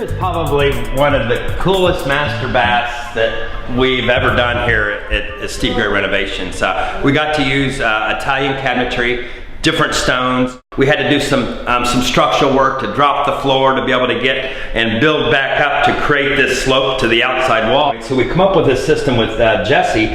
is probably one of the coolest master baths that we've ever done here at Steve Gray Renovations. We got to use Italian cabinetry, different stones. We had to do some structural work to drop the floor to be able to get and build back up to create this slope to the outside wall. So we come up with this system with Jesse.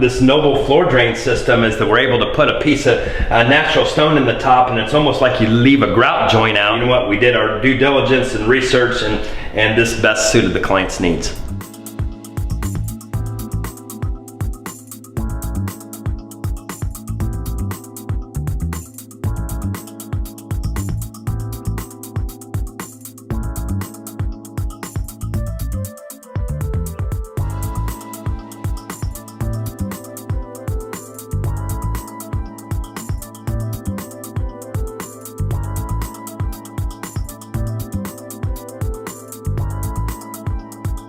This noble floor drain system is that we're able to put a piece of natural stone in the top, and it's almost like you leave a grout joint out. You know what? We did our due diligence and research, and this best suited the client's needs.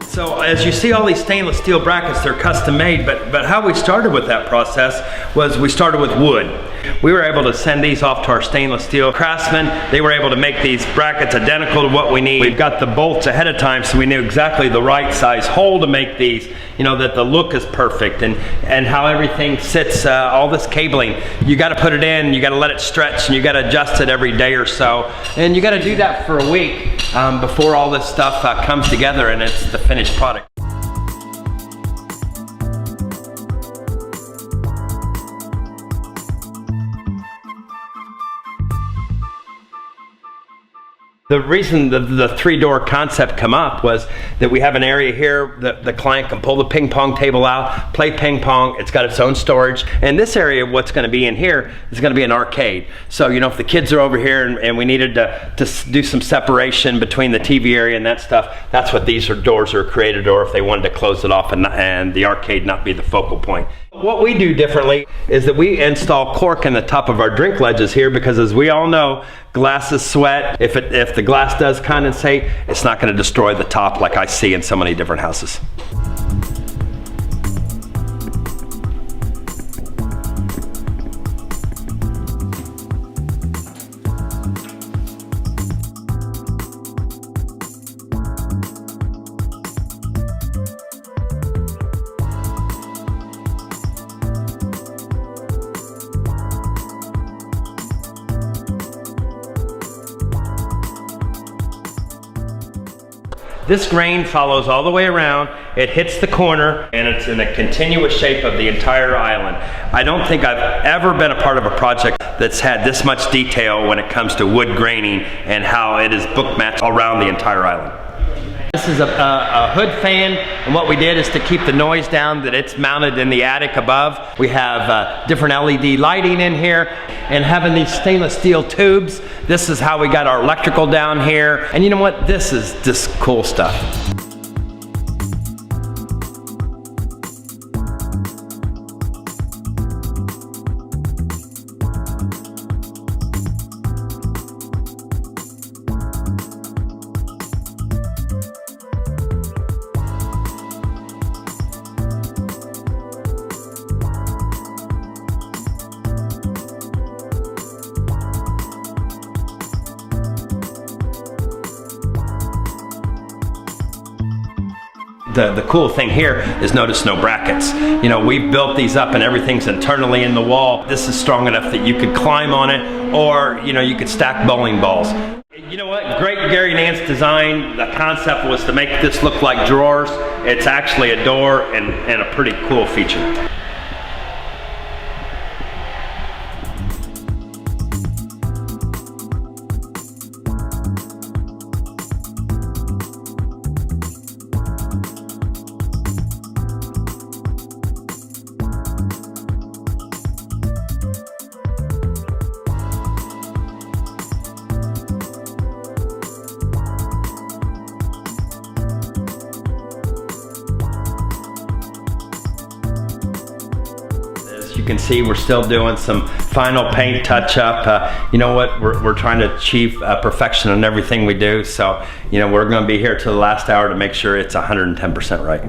So as you see all these stainless steel brackets, they're custom made, but how we started with that process was we started with wood. We were able to send these off to our stainless steel craftsmen. They were able to make these brackets identical to what we need. We've got the bolts ahead of time, so we knew exactly the right size hole to make these, you know, that the look is perfect, and how everything sits, all this cabling. You gotta put it in, you gotta let it stretch, and you gotta adjust it every day or so. And you gotta do that for a week before all this stuff comes together and it's the finished product. The reason the three-door concept come up was that we have an area here that the client can pull the ping pong table out, play ping pong. It's got its own storage. And this area, what's going to be in here is going to be an arcade. So, you know, if the kids are over here and we needed to do some separation between the TV area and that stuff, that's what these doors are created, or if they wanted to close it off and the arcade not be the focal point. What we do differently is that we install cork in the top of our drink ledges here, because as we all know, glasses sweat. If the glass does condensate, it's not going to destroy the top like I see in so many different houses. This grain follows all the way around, it hits the corner, and it's in a continuous shape of the entire island. I don't think I've ever been a part of a project that's had this much detail when it comes to wood graining and how it is book matched around the entire island. This is a hood fan, and what we did is to keep the noise down, that it's mounted in the attic above. We have different LED lighting in here, and having these stainless steel tubes. This is how we got our electrical down here. And you know what? This is just cool stuff. The cool thing here is notice no brackets. You know, we've built these up and everything's internally in the wall. This is strong enough that you could climb on it, or, you know, you could stack bowling balls. You know what? Great Gary Nance design. The concept was to make this look like drawers. It's actually a door and a pretty cool feature. You can see we're still doing some final paint touch up. You know what, we're trying to achieve perfection in everything we do, so you know we're going to be here till the last hour to make sure it's 110% right.